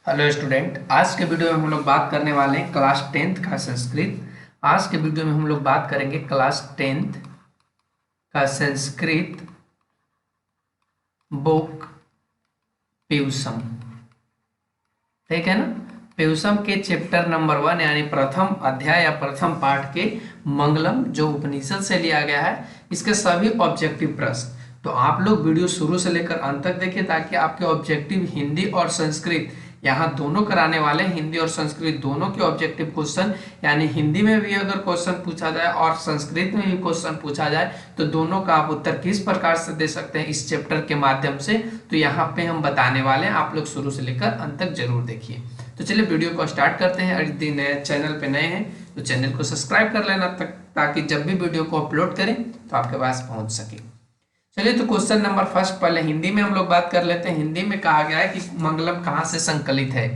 Hello student, आज के video में हम लोग बात करने वाले हैं क्लास टेंथ का संस्कृत। आज के वीडियो में हम लोग बात करेंगे क्लास टेंथ का संस्कृत बुक प्यूसम। ठीक है ना। प्यूसम के चैप्टर नंबर 1 यानी प्रथम अध्याय या प्रथम पाठ के मंगलम जो उपनिषद से लिया गया है, इसके सभी ऑब्जेक्टिव प्रश्न तो आप लोग वीडियो शुरू से लेकर अंत तक देखिए, ताकि आपके ऑब्जेक्टिव हिंदी और संस्कृत यहाँ दोनों कराने वाले हैं। हिंदी और संस्कृत दोनों के ऑब्जेक्टिव क्वेश्चन, यानी हिंदी में भी अगर क्वेश्चन पूछा जाए और संस्कृत में भी क्वेश्चन पूछा जाए तो दोनों का आप उत्तर किस प्रकार से दे सकते हैं इस चैप्टर के माध्यम से, तो यहाँ पे हम बताने वाले हैं। आप लोग शुरू से लेकर अंत तक जरूर देखिए। तो चलिए वीडियो को स्टार्ट करते हैं। यदि नए चैनल पे नए हैं तो चैनल को सब्सक्राइब कर लेना तक, ताकि जब भी वीडियो को अपलोड करें तो आपके पास पहुंच सके। चलिए, तो क्वेश्चन नंबर फर्स्ट पहले हिंदी में हम लोग बात कर लेते हैं। हिंदी में कहा गया है कि मंगलम कहाँ से संकलित है।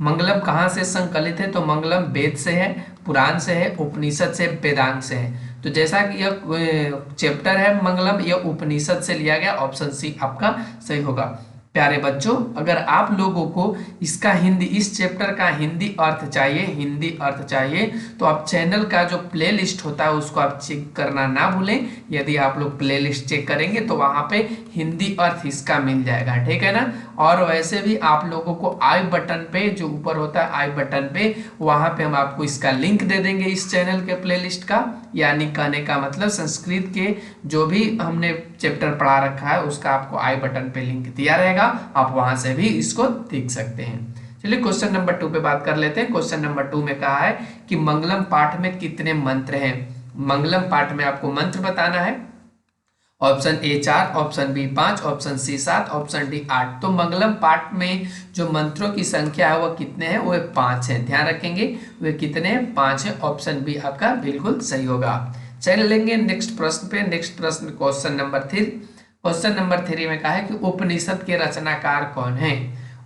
मंगलम कहाँ से संकलित है, तो मंगलम वेद से है, पुराण से है, उपनिषद से, वेदांग से है। तो जैसा कि यह चैप्टर है मंगलम, यह उपनिषद से लिया गया। ऑप्शन सी आपका सही होगा। प्यारे बच्चों, अगर आप लोगों को इसका हिंदी, इस चैप्टर का हिंदी अर्थ चाहिए, हिंदी अर्थ चाहिए, तो आप चैनल का जो प्लेलिस्ट होता है उसको आप चेक करना ना भूलें। यदि आप लोग प्लेलिस्ट चेक करेंगे तो वहां पे हिंदी अर्थ इसका मिल जाएगा। ठीक है ना। और वैसे भी आप लोगों को आई बटन पे, जो ऊपर होता है आई बटन पे, वहां पे हम आपको इसका लिंक दे देंगे इस चैनल के प्लेलिस्ट का। यानी कहने का मतलब संस्कृत के जो भी हमने चैप्टर पढ़ा रखा है उसका आपको आई बटन पे लिंक दिया रहेगा, आप वहां से भी इसको देख सकते हैं। चलिए क्वेश्चन नंबर 2 पे बात कर लेते हैं। क्वेश्चन नंबर 2 में कहा है कि मंगलम पाठ में कितने मंत्र हैं। मंगलम पाठ में आपको मंत्र बताना है। Option A 4, option B 5, option C 7, option D 8। तो मंगलम पाठ में जो मंत्रों की संख्या है वह कितने हैं, वो 5 है। ध्यान रखेंगे वे कितने हैं, 5 है। ऑप्शन बी आपका बिल्कुल सही होगा। चल लेंगे नेक्स्ट प्रश्न पे। नेक्स्ट प्रश्न क्वेश्चन नंबर 3। क्वेश्चन नंबर 3 में कहा है कि उपनिषद के रचनाकार कौन है।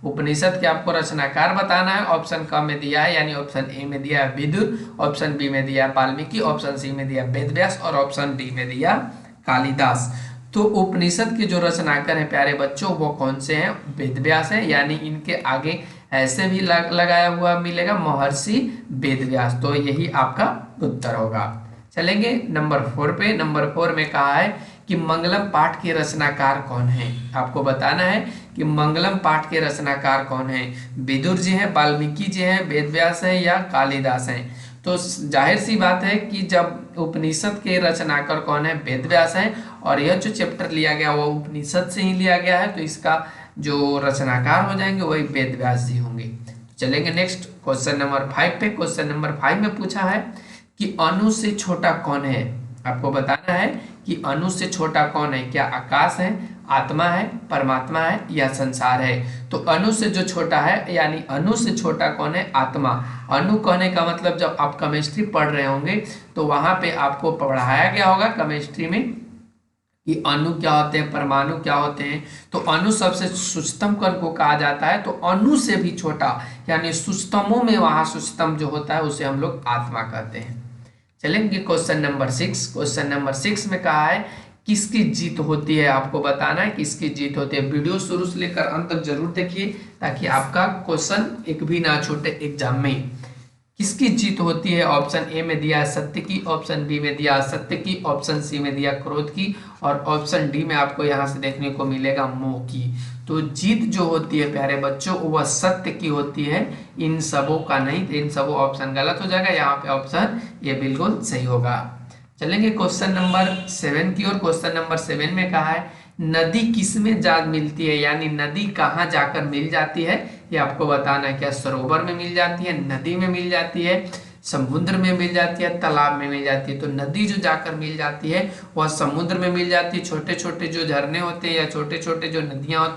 उपनिषद के आपको रचनाकार बताना है। ऑप्शन क में दिया है, यानी ऑप्शन ए में दिया है विदुर, ऑप्शन बी में दिया है वाल्मीकि, ऑप्शन सी में दिया है वेदव्यास और ऑप्शन डी में दिया कालिदास। तो उपनिषद के जो रचनाकार हैं प्यारे बच्चों वो कौन से हैं, वेदव्यास हैं। यानी इनके आगे ऐसे भी लगाया हुआ मिलेगा महर्षि वेदव्यास। तो यही आपका उत्तर होगा। चलेंगे नंबर 4 पे। नंबर 4 में कहा है कि मंगलम पाठ के रचनाकार कौन है। आपको बताना है कि मंगलम पाठ के रचनाकार कौन है। विदुर जी हैं, वाल्मीकि जी हैं, वेदव्यास हैं या कालिदास हैं। तो जाहिर सी बात है कि जब उपनिषद के रचनाकार कौन है, वेदव्यास हैं, और यह जो चैप्टर लिया गया वो उपनिषद से ही लिया गया है, तो इसका जो रचनाकार हो जाएंगे वही वेदव्यास जी होंगे। चलेंगे नेक्स्ट क्वेश्चन नंबर 5 पे। क्वेश्चन नंबर 5 में पूछा है कि अणु से छोटा कौन है। आपको बताना है कि अणु से छोटा कौन है। क्या आकाश है, आत्मा है, परमात्मा है या संसार है। तो अणु से जो छोटा है, यानी अणु से छोटा कौन है, आत्मा। अणु कहने का मतलब जब आप केमिस्ट्री पढ़ रहे होंगे तो वहां पे आपको पढ़ाया गया होगा केमिस्ट्री में कि अणु क्या होते हैं, परमाणु क्या होते हैं। तो अणु सबसे सूक्ष्म कण को कहा जाता है। तो अणु से भी छोटा, यानी सूक्ष्मों में वहां सूक्ष्म जो होता है उसे हम लोग आत्मा कहते हैं। चलेंगे क्वेश्चन नंबर 6। क्वेश्चन नंबर 6 में कहा है किसकी जीत होती है। आपको बताना है किसकी जीत होती है। वीडियो शुरू से लेकर अंत तक जरूर देखिए, ताकि आपका क्वेश्चन एक भी ना छूटे एग्जाम में। किसकी जीत होती है। ऑप्शन ए में दिया सत्य की, ऑप्शन बी में दिया सत्य की, ऑप्शन सी में दिया क्रोध की, और ऑप्शन डी में आपको यहाँ से देखने को मिलेगा मोह की। तो जीत जो होती है प्यारे बच्चों वह सत्य की होती है, इन सबों का नहीं। तो इन सबों ऑप्शन गलत हो जाएगा, यहाँ पे ऑप्शन ये बिल्कुल सही होगा। चलेंगे क्वेश्चन नंबर 7 की ओर। क्वेश्चन नंबर 7 में कहा है नदी किस में जा मिलती है, यानी नदी कहाँ जाकर मिल जाती है, ये आपको बताना है। क्या सरोवर में मिल जाती है, नदी में मिल जाती है, समुद्र में मिल जाती है, तालाब में मिल जाती है। तो नदी जो जाकर मिल जाती है वह समुद्र में मिल जाती है। छोटे छोटे जो झरने होते हैं या छोटे छोटे जो नदियाँ,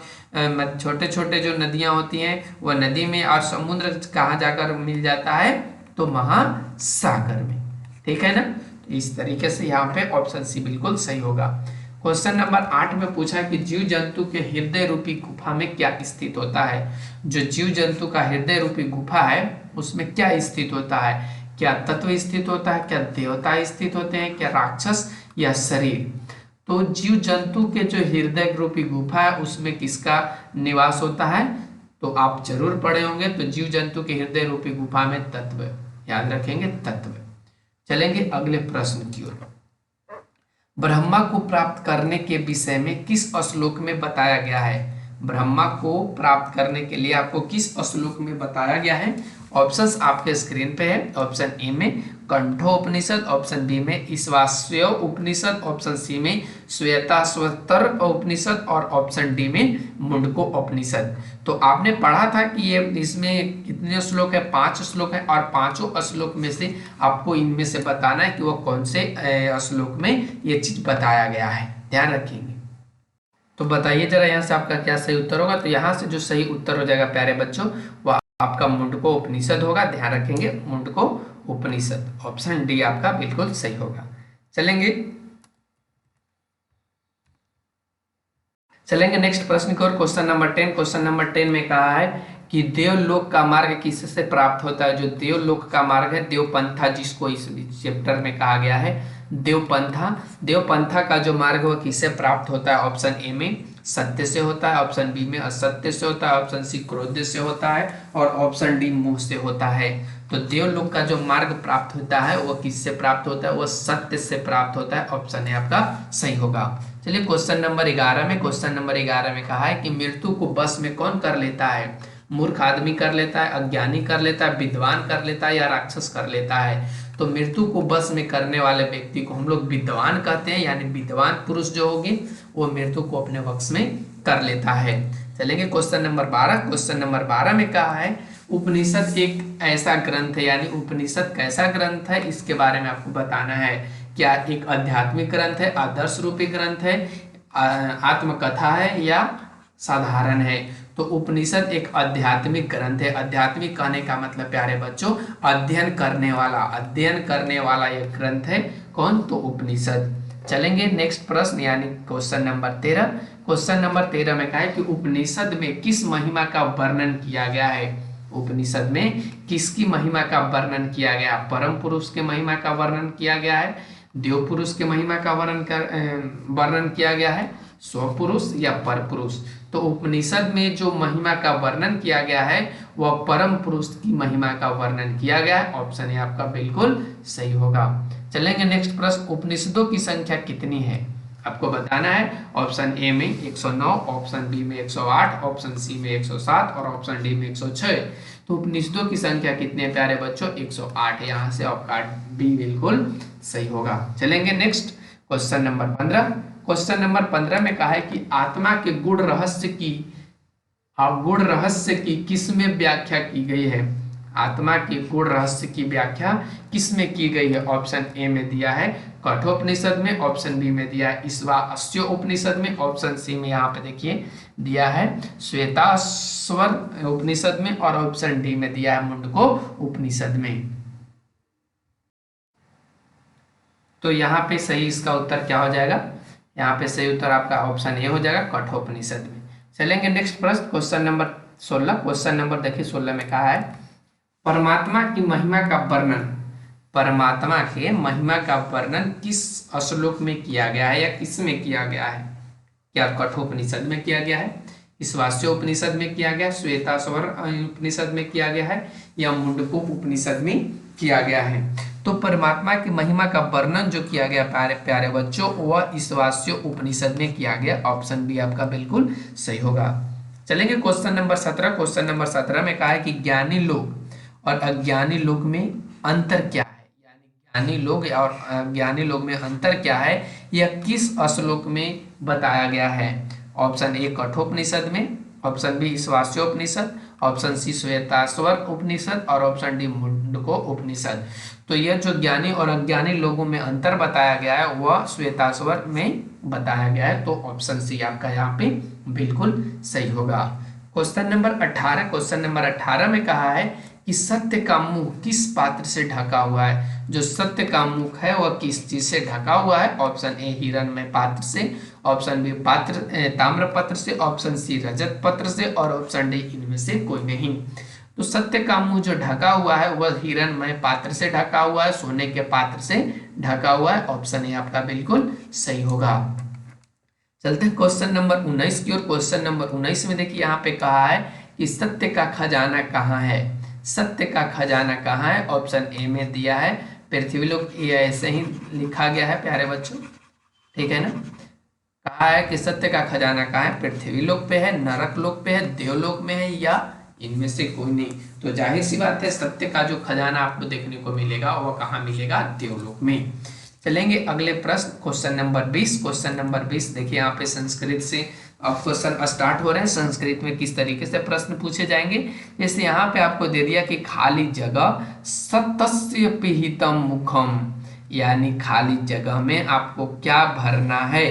छोटे छोटे जो नदियाँ होती हैं वह नदी में, और समुद्र कहाँ जाकर मिल जाता है, तो महासागर में। ठीक है ना। तो इस तरीके से यहाँ पे ऑप्शन सी बिल्कुल सही होगा। क्वेश्चन नंबर 8 में पूछा कि जीव जंतु के हृदय रूपी गुफा में क्या स्थित होता है। जो जीव जंतु का हृदय रूपी गुफा है उसमें क्या स्थित होता है। क्या तत्व स्थित होता है, क्या देवता स्थित होते हैं, क्या राक्षस या शरीर। तो जीव जंतु के जो हृदय रूपी गुफा है उसमें किसका निवास होता है, तो आप जरूर पढ़े होंगे। तो जीव जंतु के हृदय रूपी गुफा में तत्व, याद रखेंगे तत्व। चलेंगे अगले प्रश्न की ओर। ब्रह्मा को प्राप्त करने के विषय में किस श्लोक में बताया गया है? ब्रह्मा को प्राप्त करने के लिए आपको किस श्लोक में बताया गया है? ऑप्शंस आपके स्क्रीन पे है। ऑप्शन ए में कंठोपनिषद, ऑप्शन बी में ईशावास्य उपनिषद, ऑप्शन सी में श्वेताश्वतर उपनिषद और ऑप्शन डी में मुंडको उपनिषद। तो आपने पढ़ा था कि ये इसमें कितने श्लोक है? 5 श्लोक है और पांचों श्लोक में से आपको इनमें से बताना है कि वो कौन से श्लोक में ये चीज बताया गया है, ध्यान रखेंगे। तो बताइए जरा यहाँ से आपका क्या सही उत्तर होगा। तो यहाँ से जो सही उत्तर हो जाएगा प्यारे बच्चों, वह आपका मुंडको उपनिषद होगा, ध्यान रखेंगे मुंडको उपनिषद। ऑप्शन डी आपका बिल्कुल सही होगा। चलेंगे नेक्स्ट प्रश्न की ओर। Question number 10। क्वेश्चन नंबर 10 में कहा है कि देवलोक का मार्ग किससे प्राप्त होता है? जो देवलोक का मार्ग है, देवपंथा, जिसको इस चैप्टर में कहा गया है देवपंथा। देवपंथा का जो मार्ग है वो किससे प्राप्त होता है? ऑप्शन ए में सत्य से होता है, ऑप्शन बी में असत्य से होता है, ऑप्शन सी क्रोध से होता है और ऑप्शन डी मोह से होता है। तो देवलोक का जो मार्ग प्राप्त होता है वो किससे प्राप्त होता है? वो सत्य से प्राप्त होता है। ऑप्शन ए आपका सही होगा। चलिए क्वेश्चन नंबर 11 में। क्वेश्चन नंबर 11 में कहा है कि मृत्यु को बस में कौन कर लेता है? मूर्ख आदमी कर लेता है, अज्ञानी कर लेता है, विद्वान कर लेता है या राक्षस कर लेता है? तो मृत्यु को बस में करने वाले व्यक्ति को हम लोग विद्वान कहते हैं, यानी विद्वान पुरुष जो होगी वो मृत्यु को अपने वश में कर लेता है। चलेंगे क्वेश्चन नंबर 12। क्वेश्चन नंबर 12 में कहा है उपनिषद एक ऐसा ग्रंथ है, यानी उपनिषद कैसा ग्रंथ है इसके बारे में आपको बताना है। क्या एक आध्यात्मिक ग्रंथ है, आदर्श रूपी ग्रंथ है, आत्मकथा है या साधारण है? तो उपनिषद एक आध्यात्मिक ग्रंथ है। आध्यात्मिक कहने का मतलब प्यारे बच्चों अध्ययन करने वाला एक ग्रंथ है। कौन? तो उपनिषद। चलेंगे नेक्स्ट प्रश्न यानी क्वेश्चन नंबर 13। क्वेश्चन नंबर 13 में कहा है कि उपनिषद में किस महिमा का वर्णन किया गया है? उपनिषद में किसकी महिमा का वर्णन किया गया? परम पुरुष के महिमा का वर्णन किया गया है, देव पुरुष के महिमा का वर्णन किया गया है, स्वपुरुष या पर पुरुष? तो उपनिषद में जो महिमा का वर्णन किया गया है वह परम पुरुष की महिमा का वर्णन किया गया है। ऑप्शन ए आपका बिल्कुल सही होगा। चलेंगे नेक्स्ट प्रश्न। उपनिषदों की संख्या कितनी है? आपको बताना है। ऑप्शन ए में 109, ऑप्शन बी में 108, ऑप्शन सी में 107 और ऑप्शन डी में 106। तो उपनिषदों की संख्या कितनी है प्यारे बच्चों? 108 है। यहाँ से आपका बी बिल्कुल सही होगा। चलेंगे next question number 15। Question number 15 में कहा है कि आत्मा के गुण रहस्य की किसमें व्याख्या की गई है? आत्मा के गुण रहस्य की व्याख्या किसमें की गई है? ऑप्शन ए में दिया है कठोपनिषद में, ऑप्शन बी में दिया है ईशावास्य उपनिषद में, ऑप्शन सी में यहाँ पे देखिए दिया है श्वेताश्वर उपनिषद में और ऑप्शन डी में दिया है मुंडको उपनिषद में। तो यहाँ पे सही इसका उत्तर क्या हो जाएगा? यहाँ पे सही उत्तर आपका ऑप्शन ए हो जाएगा कठोपनिषद में। चलेंगे नेक्स्ट प्रश्न क्वेश्चन नंबर 16। क्वेश्चन नंबर देखिए 16 में कहा है परमात्मा की महिमा का वर्णन किस श्लोक में किया गया है या किस में किया गया है? क्या कठोपनिषद में किया गया है, ईशावास्य उपनिषद में किया गया, श्वेताश्वर उपनिषद में किया गया है या मुंडको उपनिषद में किया गया है? तो परमात्मा की महिमा का वर्णन जो किया गया प्यारे बच्चों वह ईशावास्य उपनिषद में किया गया। ऑप्शन बी आपका बिल्कुल सही होगा। चलेंगे क्वेश्चन नंबर 17। क्वेश्चन नंबर 17 में कहा है कि ज्ञानी लोग और अज्ञानी लोग में अंतर क्या है? यानी ज्ञानी लोग और अज्ञानी लोग में अंतर क्या है, यह किस श्लोक में बताया गया है? ऑप्शन ए कठोपनिषद में, ऑप्शन बी ईशावास्य उपनिषद, ऑप्शन सी श्वेताश्वर उपनिषद और ऑप्शन डी मुंडको उपनिषद। तो यह जो ज्ञानी और अज्ञानी लोगों में अंतर बताया गया है वह श्वेताश्वर में बताया गया है। तो ऑप्शन सी आपका यहाँ पे बिल्कुल सही होगा। Question number 18। क्वेश्चन नंबर 18 में कहा है कि सत्य का मुख किस पात्र से ढका हुआ है? जो सत्य का मुख है वह किस चीज से ढका हुआ है? ऑप्शन ए हिरणमय पात्र से, ऑप्शन बी ताम्र पत्र से, ऑप्शन सी रजत पत्र से और ऑप्शन डी इनमें से कोई नहीं। तो सत्य का मुंह जो ढका हुआ है वह हिरणमय पात्र से ढका हुआ है, सोने के पात्र से ढका हुआ है। ऑप्शन ए आपका बिल्कुल सही होगा। चलते हैं क्वेश्चन नंबर 19 की ओर। क्वेश्चन नंबर 19 में देखिए यहाँ पे कहा है कि सत्य का खजाना कहाँ है। सत्य का खजाना कहाँ है? ऑप्शन ए में दिया है पृथ्वीलोक। ये ऐसे ही लिखा गया है प्यारे बच्चों, ठीक है ना। कहा है कि सत्य का खजाना कहाँ है? पृथ्वीलोक पे है, नरक लोक पे है, देवलोक में है, या इनमें से कोई नहीं। तो जाहिर सी बात है सत्य का जो खजाना आपको देखने को मिलेगा वो कहाँ मिलेगा? देवलोक में। चलेंगे अगले प्रश्न, क्वेश्चन नंबर 20। क्वेश्चन नंबर 20 देखिए यहाँ पे संस्कृत से अब क्वेश्चन स्टार्ट हो रहे हैं। संस्कृत में किस तरीके से प्रश्न पूछे जाएंगे, जैसे यहाँ पे आपको दे दिया कि खाली जगह सतस्य पिहितम मुखम, यानी खाली जगह में आपको क्या भरना है।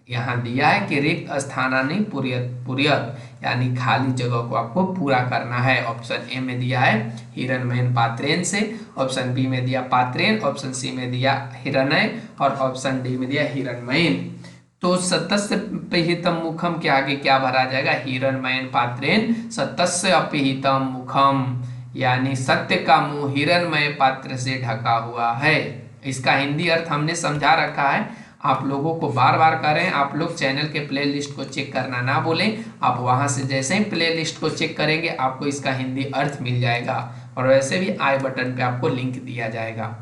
यहाँ दिया है कि रिक्त स्थानानि पूर्यत, यानी खाली जगह को आपको पूरा करना है। ऑप्शन ए में दिया है हिरण्मयन पात्रेन से, ऑप्शन बी में दिया पात्रेन, ऑप्शन सी में दिया हिरण्मय, और ऑप्शन डी में दिया हिरण्मयन। तो सतस्य पिहितम मुखम के आगे क्या भरा जाएगा? हिरण्मयन पात्रेन सतस्य अपिहितम मुखम, यानी सत्य का मुंह हिरण्मय पात्र से ढका हुआ है। इसका हिंदी अर्थ हमने समझा रखा है, आप लोगों को बार बार करें। आप लोग चैनल के प्लेलिस्ट को चेक करना ना भूलें। आप वहां से जैसे ही प्लेलिस्ट को चेक करेंगे आपको इसका हिंदी अर्थ मिल जाएगा, और वैसे भी आई बटन पे आपको लिंक दिया जाएगा।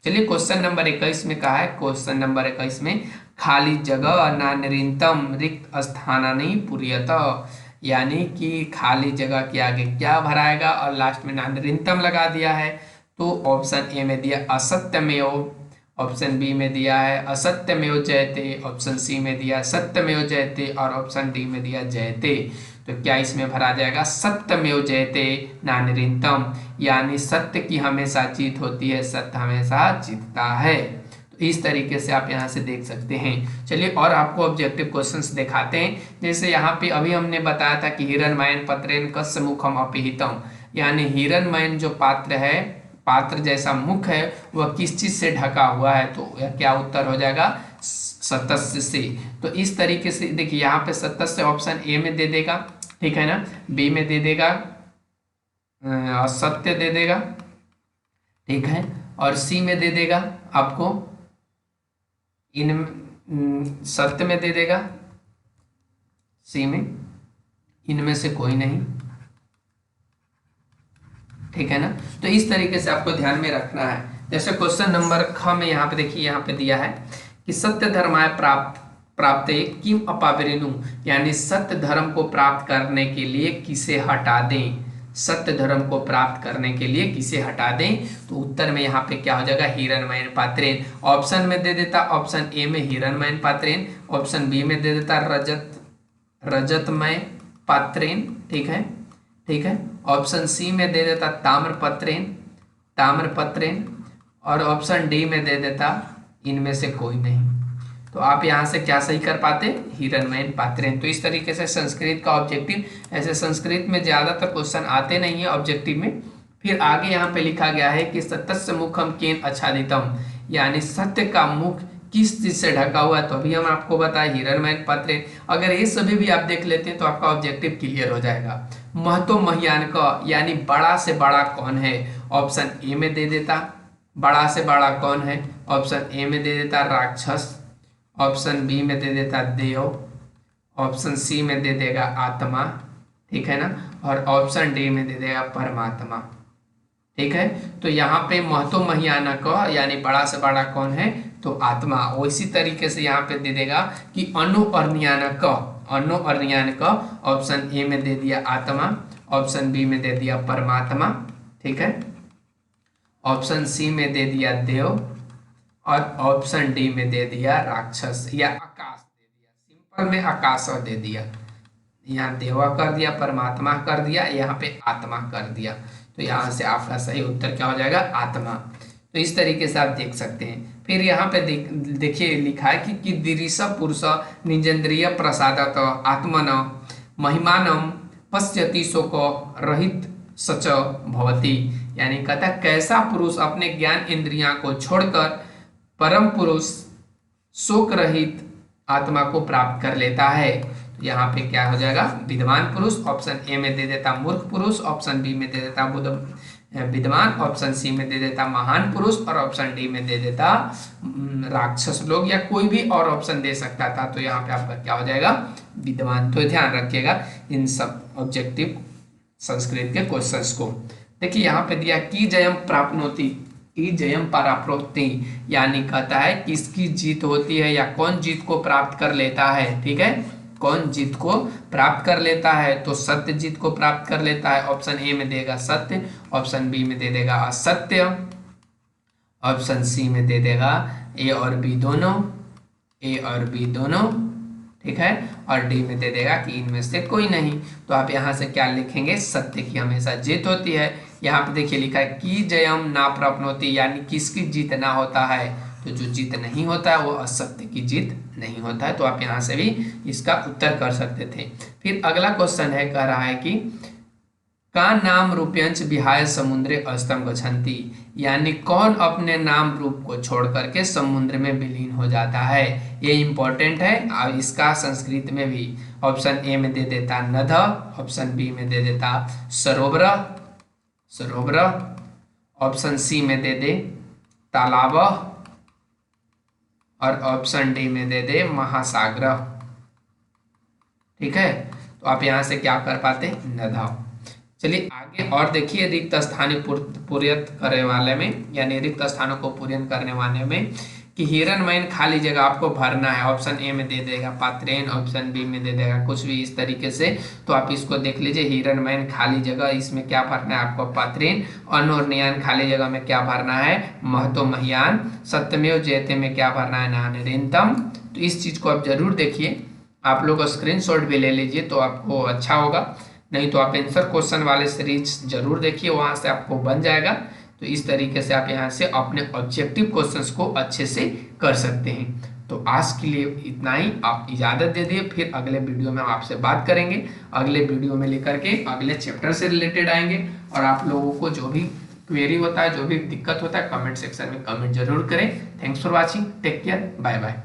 चलिए क्वेश्चन नंबर 21 में कहा है, क्वेश्चन नंबर 21 में खाली जगह नानिरिंतम रिक्त स्थानानि पूर्यत, यानी कि खाली जगह के आगे क्या भराएगा और लास्ट में नानिरिंतम लगा दिया है। तो ऑप्शन ए में दिया असत्यमेव, ऑप्शन बी में दिया है असत्यमेव जयते, ऑप्शन सी में दिया सत्यमेव जयते, और ऑप्शन डी में दिया जयते। तो क्या इसमें भरा जाएगा? सत्यमेव जयते नानिरिंतम, यानी सत्य की हमेशा जीत होती है, सत्य हमेशा जीतता है। तो इस तरीके से आप यहाँ से देख सकते हैं। चलिए और आपको ऑब्जेक्टिव क्वेश्चंस दिखाते हैं। जैसे यहाँ पे अभी हमने बताया था कि हिरण्मयन पात्रेण कस्य मुखम अपिहितम, यानी हिरण्मयन जो पात्र है, पात्र जैसा मुख है, वह किस चीज से ढका हुआ है। तो क्या उत्तर हो जाएगा? सतस्य से। तो इस तरीके से देखिए यहाँ पे सतस्य ऑप्शन ए में दे देगा, ठीक है ना, बी में दे देगा असत्य दे देगा, ठीक है, और सी में दे देगा आपको इन सत्य में दे देगा, सी में इनमें से कोई नहीं, ठीक है ना। तो इस तरीके से आपको ध्यान में रखना है। जैसे क्वेश्चन नंबर ख में यहाँ पे देखिए, यहाँ पे दिया है कि सत्य धर्माय प्राप्त किम अपावृणु, यानी सत्य धर्म को प्राप्त करने के लिए किसे हटा दें। सत्य धर्म को प्राप्त करने के लिए किसे हटा दें। तो उत्तर में यहाँ पे क्या हो जाएगा? हिरण्मयन पात्रेण। ऑप्शन में दे देता ऑप्शन ए में हिरण्मयन पात्रेण, ऑप्शन बी में दे देता रजतमय पात्रेण, ठीक है, ठीक है, ऑप्शन सी में दे देता ताम्रपत्रेण, और ऑप्शन डी में दे देता इनमें से कोई नहीं। तो आप यहाँ से क्या सही कर पाते? हिरण्मयन पात्रेण। तो इस तरीके से संस्कृत का ऑब्जेक्टिव, ऐसे संस्कृत में ज्यादातर क्वेश्चन आते नहीं है ऑब्जेक्टिव में। फिर आगे यहाँ पे लिखा गया है कि सत्यस्य मुखम केन आच्छादितम, यानी सत्य का मुख किस चीज से ढका हुआ है। तो अभी हम आपको बताए हिरण्मयन पात्रेण। अगर ये सभी भी आप देख लेते हैं तो आपका ऑब्जेक्टिव क्लियर हो जाएगा। महतो महियान का, यानी बड़ा से बड़ा कौन है। ऑप्शन ए में दे देता बड़ा से बड़ा कौन है, ऑप्शन ए में दे देता राक्षस, ऑप्शन बी में दे देता देव, ऑप्शन सी में दे देगा आत्मा, ठीक है ना, और ऑप्शन डी में दे देगा परमात्मा, ठीक है। तो यहाँ पे महतो महियाना का, यानी बड़ा से बड़ा कौन है, तो आत्मा। इसी तरीके से यहाँ पे दे देगा कि अनु अर्नियान का, ऑप्शन ए में दे दिया आत्मा, ऑप्शन बी में दे दिया परमात्मा, ठीक है, ऑप्शन सी में दे दिया देव, और ऑप्शन डी में दे दिया राक्षस या आकाश दे दिया। सिंपल में आकाश दे दिया, यहाँ देवा कर दिया, परमात्मा कर दिया, यहाँ पे आत्मा कर दिया। तो यहाँ से आपका सही उत्तर क्या हो जाएगा? आत्मा। तो इस तरीके से आप देख सकते हैं। फिर यहाँ पे देखिए लिखा है कि दीर्घ पुरुष निजेंद्रिय प्रसादत आत्मन महिमानम पश्यति शोक रहित सच भवति, यानी कहता कैसा पुरुष अपने ज्ञान इंद्रियां को छोड़कर परम पुरुष शोक रहित आत्मा को प्राप्त कर लेता है। तो यहाँ पे क्या हो जाएगा? विद्वान पुरुष। ऑप्शन ए में दे देता मूर्ख पुरुष, ऑप्शन बी में दे देता विद्वान, ऑप्शन सी में दे देता महान पुरुष, और ऑप्शन डी में दे देता राक्षस लोग, या कोई भी और ऑप्शन दे सकता था। तो यहाँ पे आपका क्या हो जाएगा? विद्वान। तो ध्यान रखिएगा इन सब ऑब्जेक्टिव संस्कृत के क्वेश्चंस को। देखिए यहाँ पे दिया की जयम प्राप्नोति, की जयम पराप्नोति, यानी कहता है किसकी जीत होती है या कौन जीत को प्राप्त कर लेता है। ठीक है, कौन जीत को प्राप्त कर लेता है, तो सत्य जीत को प्राप्त कर लेता है। ऑप्शन ए में देगा सत्य, ऑप्शन बी में दे देगा असत्य, ऑप्शन सी में दे देगा ए और बी दोनों, ए और बी दोनों। ठीक है, और डी में दे देगा कि इनमें से कोई नहीं। तो आप यहाँ से क्या लिखेंगे, सत्य की हमेशा जीत होती है। यहाँ पे देखिए लिखा है की जयम ना प्राप्नोति, यानी किसकी जीत ना होता है, तो जो जीत नहीं होता है वो असत्य की जीत नहीं होता है। तो आप यहाँ से भी इसका उत्तर कर सकते थे। फिर अगला क्वेश्चन है, कह रहा है कि का नाम रूप्यंच विहाय समुद्रे अस्तम गच्छन्ति, यानी कौन अपने नाम रूप को छोड़ करके समुद्र में विलीन हो जाता है। ये इंपॉर्टेंट है। और इसका संस्कृत में भी ऑप्शन ए में दे देता नद, ऑप्शन बी में दे देता सरोवर, सरोवर, ऑप्शन सी में दे दे तालाब, और ऑप्शन डी में दे दे महासागर। ठीक है, तो आप यहां से क्या कर पाते, नदा। चलिए आगे और देखिए रिक्त स्थानीय पूर्यत करने वाले में, यानी रिक्त स्थानों को पूर्ण करने वाले में कि हिरणमयन खाली जगह आपको भरना है। ऑप्शन ए में दे देगा पात्रेन, ऑप्शन बी में दे देगा कुछ भी इस तरीके से। तो आप इसको देख लीजिए, हिरणमयन खाली जगह, इसमें क्या भरना है आपको पात्रेन। अनोरनियान खाली जगह में क्या भरना है, महतो महियान। सत्यमेव जयते में क्या भरना है, नानरेंतम। तो इस चीज को आप जरूर देखिए, आप लोग स्क्रीनशॉट भी ले लीजिए तो आपको अच्छा होगा। नहीं तो आप आंसर क्वेश्चन वाले सीरीज जरूर देखिए, वहां से आपको बन जाएगा। तो इस तरीके से आप यहाँ से अपने ऑब्जेक्टिव क्वेश्चंस को अच्छे से कर सकते हैं। तो आज के लिए इतना ही, आप इजाज़त दे दिए, फिर अगले वीडियो में हम आपसे बात करेंगे। अगले वीडियो में लेकर के अगले चैप्टर से रिलेटेड आएंगे। और आप लोगों को जो भी क्वेरी होता है, जो भी दिक्कत होता है, कमेंट सेक्शन में कमेंट जरूर करें। Thanks for watching, take care, bye bye.